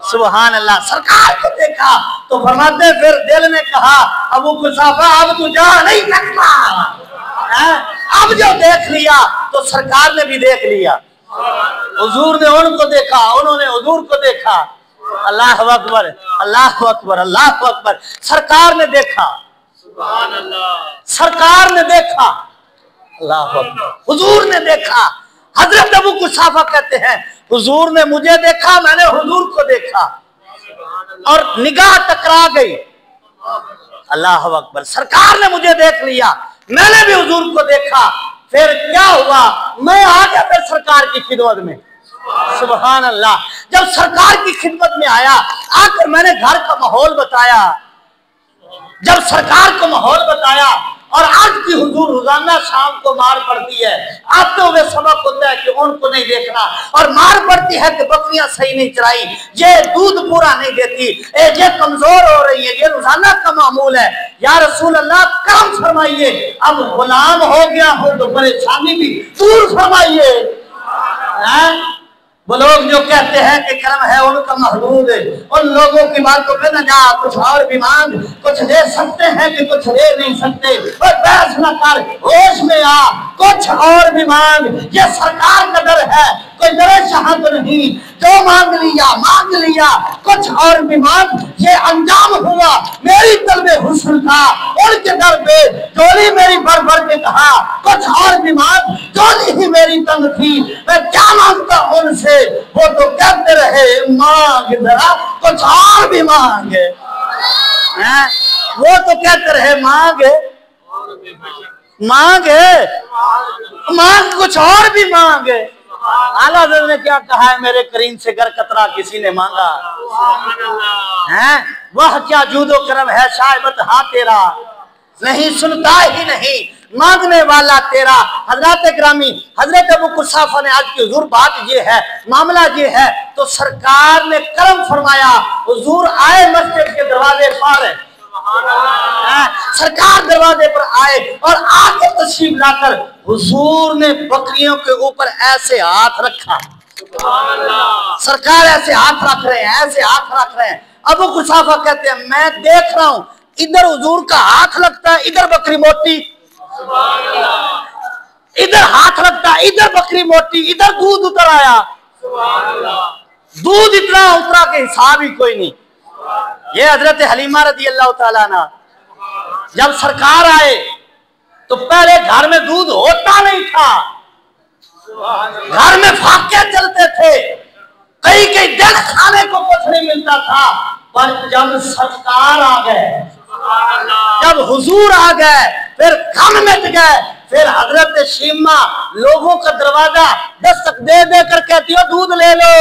सुभान अल्लाह, सरकार को देखा तो फरमाते, फिर दिल ने कहा अबू कुसाफा अब तू जा नहीं सकता। अब जो देख लिया तो सरकार ने भी देख लिया। हुजूर ने उनको देखा, उन्होंने हुजूर को देखा। अल्लाह अकबर, अल्लाह अकबर, अल्लाह अकबर। सरकार ने देखा, सुभान अल्लाह, सरकार ने देखा, अल्लाह अकबर, हुजूर ने देखा। हजरत अबू कुसाफा कहते हैं हुजूर ने मुझे देखा, मैंने हुजूर को देखा और निगाह टकरा गई। अल्लाह अकबर। सरकार ने मुझे देख लिया, मैंने भी हुजूर को देखा। फिर क्या हुआ, मैं आ गया फिर सरकार की खिदमत में। सुभान अल्लाह। जब सरकार की खिदमत में आया, आकर मैंने घर का माहौल बताया। जब सरकार को माहौल बताया, और आज की हुजूर रोजाना शाम को मार पड़ती है, आते हुए सबक होता है कि उनको नहीं देखना, और मार पड़ती है कि बकरियां सही नहीं चराई, ये दूध पूरा नहीं देती, ये कमजोर हो रही है, ये रोजाना का मामूल है। या रसूल अल्लाह करम फरमाइए, अब गुलाम हो गया हो तो परेशानी भी दूर फरमाइए। वो लोग जो कहते हैं कि करम है उनका महदूद है, उन लोगों की बातों पे न जा, कुछ और भी मांग, कुछ दे सकते हैं कि कुछ दे नहीं सकते, और बहस न कर, होश में आ, कुछ और भी मांग। ये सरकार का डर है, कोई डरे शाह तो नहीं, जो मांग लिया, कुछ और भी मांग। ये अंजाम हुआ मेरी तलबे हुस्न का, उनके दर पे जोली मेरी भर भर के कहा, कुछ और भी मांग। जोली ही मेरी तंग थी, मैं क्या मांगता उनसे, वो तो कहते रहे मांग जरा कुछ और भी मांगे। वो तो कहते रहे मांग कुछ और भी मांगे। आला हज़रत ने क्या कहा है, मेरे करीम से गर कतरा किसी ने मांगा है, वह क्या जूदो करम है शायबत हा तेरा, नहीं सुनता ही नहीं मांगने वाला तेरा। हजरत ग्रामी हजरत अबू कुसाफा ने आज की हुजूर बात ये है, मामला ये है, तो सरकार ने करम फरमाया, हुजूर आए मस्जिद के दरवाजे पर, सरकार दरवाजे पर आए और आके तशरीफ लाकर हुजूर ने बकरियों के ऊपर ऐसे हाथ रखा। सरकार ऐसे हाथ रख रहे हैं, ऐसे हाथ रख रहे हैं। अबू कुसाफा कहते हैं मैं देख रहा हूं, इधर हुजूर का हाथ लगता है, इधर बकरी मोटी, इधर हाथ लगता है, इधर बकरी मोटी, इधर दूध उतर आया, दूध इतना उतरा के हिसाब ही कोई नहीं। ये हजरत हलीमा रज़ी अल्लाह ताला अन्हा जब सरकार आए तो पहले घर में दूध होता नहीं था, घर में फाके चलते थे, कई कई दिन खाने को कुछ नहीं मिलता था। पर जब सरकार आ गए, जब हुजूर आ गए, फिर गम मिट गए। फिर हजरत शीमा लोगों का दरवाजा दस्तक दे दे कर कहती हो दूध ले लो,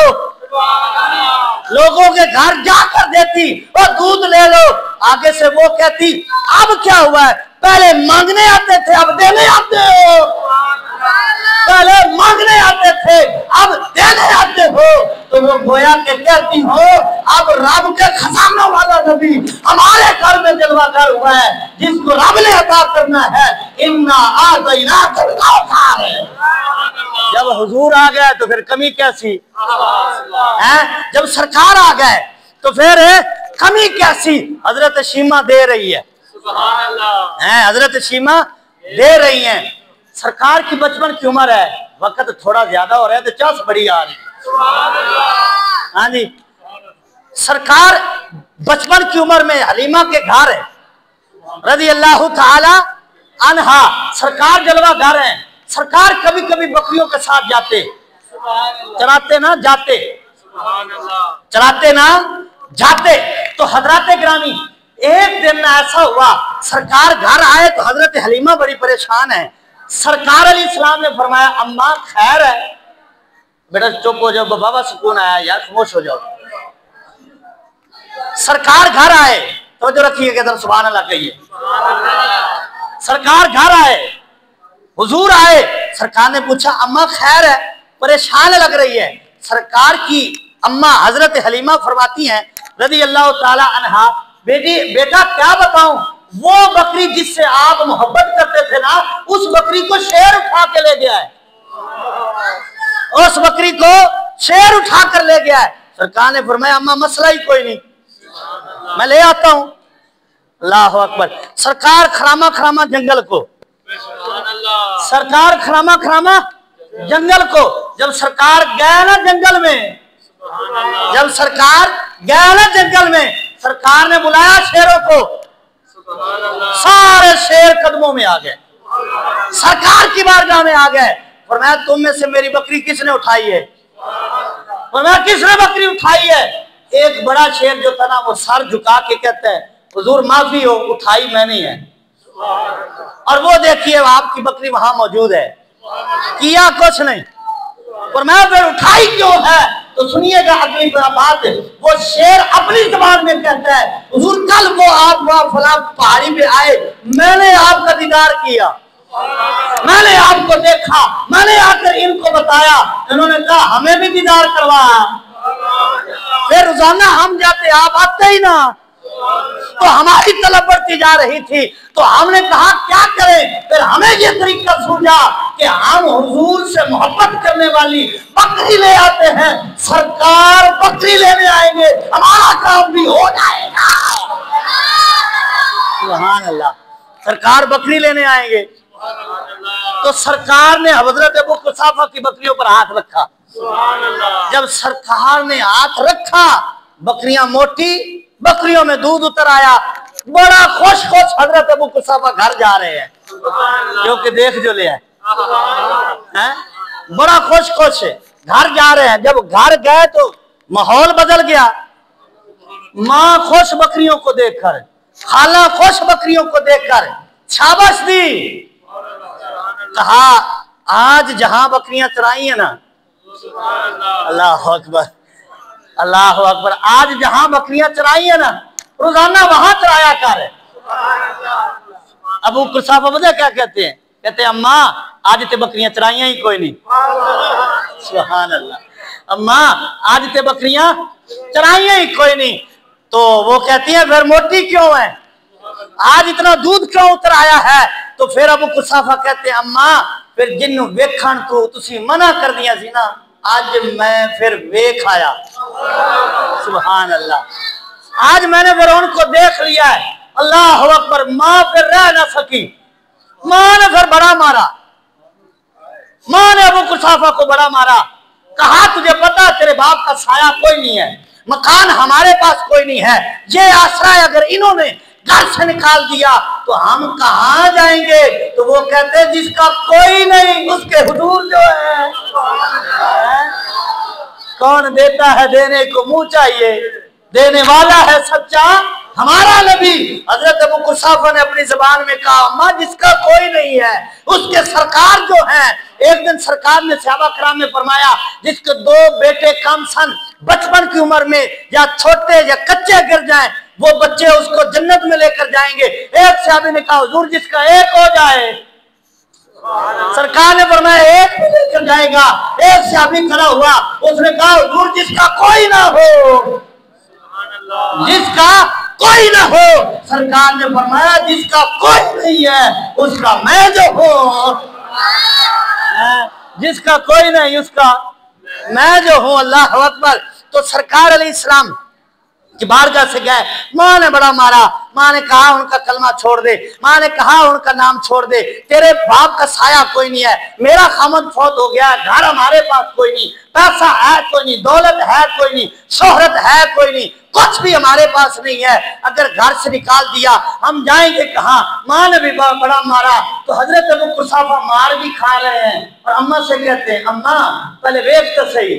लोगों के घर जाकर देती और दूध ले लो। आगे से वो कहती अब क्या हुआ है, पहले मांगने आते थे अब देने आते हो, पहले मांगने आते थे अब देने आते हो। तो वो गोया के कहती हो अब रब के खजानों वाला नबी हमारे घर में जलवागर हुआ है, जिसको रब ने अता करना है। इन्ना आतैना कल कौसर है। जब हुजूर आ गए तो फिर कमी कैसी है, जब सरकार आ गए तो फिर कमी कैसी। हजरत शीमा दे रही है, हजरत शीमा दे रही है। सरकार की बचपन की उम्र है, वक्त थोड़ा ज्यादा हो रहा है तो चस बड़ी आ रही है। हाँ जी, सरकार बचपन की उम्र में हलीमा के घर है रज़ी अल्लाह ताला अन्हा, सरकार जलवा घर है। सरकार कभी कभी बकरियों के साथ जाते, चराते ना जाते, चराते ना जाते। तो हजरत ग्रामी एक दिन ऐसा हुआ, सरकार घर आए तो हजरत हलीमा बड़ी परेशान है। सरकार अली इस्लाम ने फरमाया अम्मा खैर है? बेटा चुप हो जाओ, बाबा सुकून आया यार, खामोश हो जाओ। सरकार घर आए तो जो रखिए कि सुभान अल्लाह कहिए। सरकार घर आए, हुजूर आए, सरकार ने पूछा अम्मा खैर है? परेशान लग रही है। सरकार की अम्मा हजरत हलीमा फरमाती हैं रज़ी अल्लाह ताला अन्हा, बेटा क्या बताऊं, वो बकरी जिससे आप मोहब्बत करते थे ना, उस बकरी को शेर उठा के ले गया है, उस बकरी को शेर उठा कर ले गया है। सरकार ने फरमाया अम्मा मसला ही कोई नहीं, मैं ले आता हूं। अल्लाह अकबर। सरकार खरामा खरामा जंगल को, सरकार खरामा खरामा जंगल को, जब सरकार गया ना जंगल में, जब सरकार गया ना जंगल में, सरकार ने बुलाया शेरों को, सारे शेर कदमों में आ गए, सरकार की बारगाह में आ गए। फरमाया तुम में से मेरी बकरी किसने उठाई है? फरमाया किसने बकरी उठाई है? एक बड़ा शेर जो था ना, वो सर झुका के कहता है हुजूर माफी हो, उठाई मैंने है, और वो देखिए आपकी बकरी वहां मौजूद है, किया कुछ नहीं। और मैं फिर उठाई क्यों है? तो सुनिएगा अगली बात, वो शेर अपनी जबान में कहता है हुजूर कल वो आप वहां फला पहाड़ी पे आए, मैंने आपका दीदार किया, मैंने आपको देखा, मैंने आकर इनको बताया, इन्होंने कहा हमें भी दीदार करवा। फिर रोजाना हम जाते, आप आते ही ना, तो हमारी तलब बढ़ती जा रही थी, तो हमने कहा क्या करें? फिर हमें ये तरीका सूझा कि हम हुजूर से मोहब्बत करने वाली बकरी ले आते हैं, सरकार बकरी लेने आएंगे, हमारा काम भी हो जाएगा। सुभान अल्लाह। सरकार बकरी लेने आएंगे। तो सरकार ने हजरत अबू कुसाफा की बकरियों पर हाथ रखा। जब सरकार ने हाथ रखा, बकरियां मोटी, बकरियों में दूध उतर आया, बड़ा खुश खुश हजरत अबू कुसाफा घर जा रहे हैं, क्योंकि देख जो ले आए, बड़ा खुश खुश घर जा रहे हैं। जब घर गए तो माहौल बदल गया। माँ खुश बकरियों को देखकर, खाला खुश बकरियों को देखकर शाबाश दी, कहा आज जहां बकरियां चराई है ना, अल्लाह अकबर अल्लाह अकबर, आज जहां बकरियां चराई है ना, रोजाना वहां चराया कर। अबू कुसाफा पता क्या कहते हैं? कहते हैं अम्मा आज ते बकरियां चराइया ही कोई नहीं। सुभान अल्लाह। अम्मा आज ते बकरियां चराइया ही कोई नहीं। तो वो कहती है फिर मोटी क्यों है, आज इतना दूध क्यों उतर आया है? तो फिर अबू कुसाफा कहते हैं अम्मा फिर जिन्नू वेखण तू तुसी मना कर दिया सी ना, आज मैं फिर वेख आया। सुभान अल्लाह। आज मैंने फिर उनको देख लिया है। अल्लाह अकबर। माँ फिर रह ना सकी, माँ ने फिर बड़ा मारा, माँ ने अबू कुसाफा को बड़ा मारा। कहा तुझे पता तेरे बाप का साया कोई नहीं है, मकान हमारे पास कोई नहीं है, ये आश्रय अगर इन्होंने घर से निकाल दिया तो हम कहाँ जाएंगे? तो वो कहते जिसका कोई नहीं उसके हुजूर जो है, कौन देता है देने को मुंह चाहिए, देने वाला है सच्चा हमारा नबी। हजरत अबू कुसाफा ने अपनी जबान में कहा अम्मा जिसका कोई नहीं है उसके सरकार जो है। एक दिन सरकार ने सहाबा कराम में फरमाया जिसके दो बेटे कम सन, बचपन की उम्र में या छोटे या कच्चे गिर जाएं, वो बच्चे उसको जन्नत में लेकर जाएंगे। एक सहाबी ने कहा हुजूर जिसका एक हो जाए, सरकार ने फरमाया एक लेकर जाएगा। एक सहाबी खड़ा हुआ, उसने कहा हुजूर जिसका कोई ना हो, जिसका कोई ना हो। सरकार ने फरमाया जिसका कोई नहीं है उसका मैं जो हूं, जिसका कोई नहीं उसका मैं जो हूं। अल्लाह अकबर। तो सरकार अलैहिस्सलाम कि बारगाह से गए, माँ ने बड़ा मारा, माँ ने कहा उनका कलमा छोड़ दे, माँ ने कहा उनका नाम छोड़ दे, तेरे बाप का साया कोई नहीं है, मेरा खामद फौत हो गया, घर हमारे पास कोई नहीं, पैसा है कोई नहीं, दौलत है कोई नहीं, शोहरत है कोई नहीं, कुछ भी हमारे पास नहीं है, अगर घर से निकाल दिया हम जाएंगे कहाँ। माँ ने भी बड़ा मारा तो हजरत अबू कुसाफा मार भी खा रहे हैं और अम्मा से कहते हैं अम्मा पहले वेख तो सही।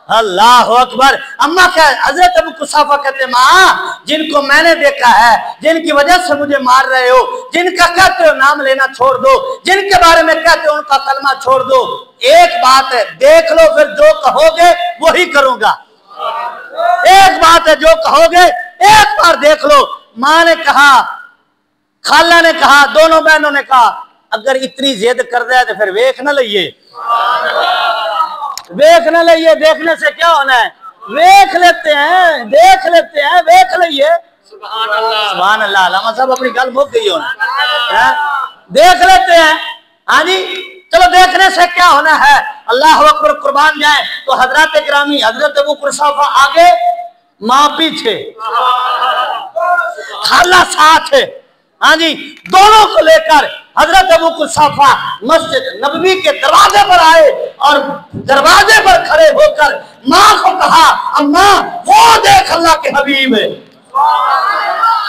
अल्लाह अकबर। अम्मा क्या, हजरत अबू कुसाफा कहते हैं माँ जिनको मैंने देखा है, जिनकी वजह से मुझे मार रहे हो, जिनका कहते हो नाम लेना छोड़ दो, जिनके बारे में कहते हो उनका कलमा छोड़ दो, एक बात है देख लो फिर जो कहोगे वही करूंगा। एक बात है जो कहोगे एक बार देख लो। माँ ने कहा, खाला ने कहा, दोनों बहनों ने कहा अगर इतनी जिद कर रहा है तो फिर वेख ना लइए, वेख ना लइए, देखने से क्या होना है, वेख लेते हैं, देख लेते हैं, वेख लइए। सुभान अल्लाह। लामा साहब अपनी गल मुक गई होना, देख लेते हैं। हाँ जी चलो देखने से क्या होना है। अल्लाह अकबर, कुर्बान जाए। तो हजरत ग्रामी, हजरत अबू कुसाफा आगे, माँ पीछे, खाला साथ है। हाँ जी, दोनों को लेकर हजरत अबू कुसाफा मस्जिद नबवी के दरवाजे पर आए और दरवाजे पर खड़े होकर माँ को कहा अम्मा वो देख अल्लाह के हबीब है।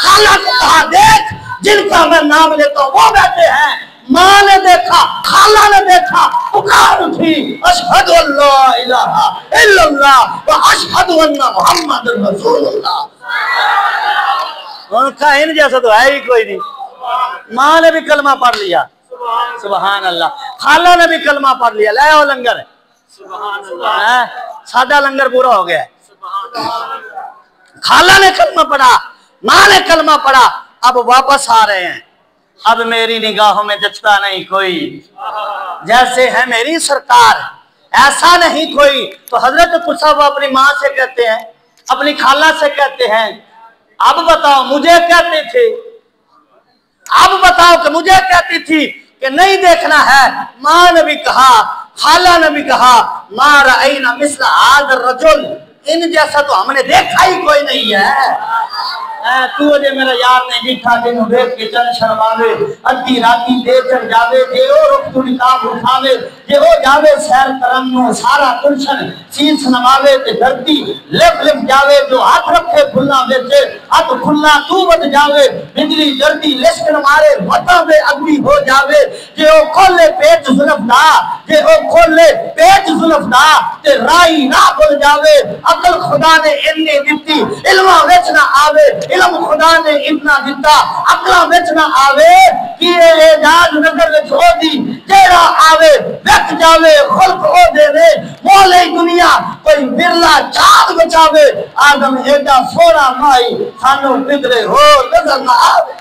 खाला को कहा देख जिनका मैं नाम लेता हूँ वो बैठे हैं। माँ ने देखा, खाला ने देखा, पुकार उठी अशहदु अल्ला इलाहा इल्लल्लाह व अशहदु अन्ना मुहम्मद रसूलुल्लाह। उनका इन जैसा तो है ही कोई नहीं। माँ ने भी कलमा पढ़ लिया, सुभान अल्लाह। खाला ने भी कलमा पढ़ लिया, ले आओ लंगर, सादा लंगर पूरा हो गया। खाला ने कलमा पढ़ा, माँ ने कलमा पढ़ा, अब वापस आ रहे हैं। अब मेरी निगाहों में जचता नहीं कोई, जैसे है मेरी सरकार ऐसा नहीं कोई। तो हजरत कुसाफा अपनी माँ से कहते हैं, अपनी खाला से कहते हैं अब बताओ मुझे कहते थे, अब बताओ कि मुझे कहती थी कि नहीं देखना है। माँ ने भी कहा, खाला ने भी कहा मा रअयना मिस्ल हाज़ा रजुल, इन जैसा तो हमने देखा ही कोई नहीं है। तू अजे मेरा यार ने जीठा जिन्हों देख के चल शर्मावे, अद्धी राती दे चढ़ जावे, जे ओ रुख तू निकाब उठावे, जे हो जावे सैर करन नो सारा गुलशन शीश नवावे, ते धरती लिप लिप जावे, जो हाथ रखे फुल्ला बेचे हाथ फुल्ला तू बच जावे, बिजली जल्दी लिश्कन मारे वता में अग्नि हो जावे, जे ओ खोले पेट जुल्फदा, जे ओ खोले पेट जुल्फदा, ते राई ना भूल जावे, अकल खुदा ने इन्ने दिती इल्मा विच ना आवे, इल्म खुदा ने इतना दिता अकला विच ना आवे, कि एजाज नजर विच होदी जेड़ा आवे विच जावे, खुल्क हो देवे मोले दुनिया कोई बिरला चांद बचावे, आदम एदा सोना माई सानू किधरे हो नजर ना आवे।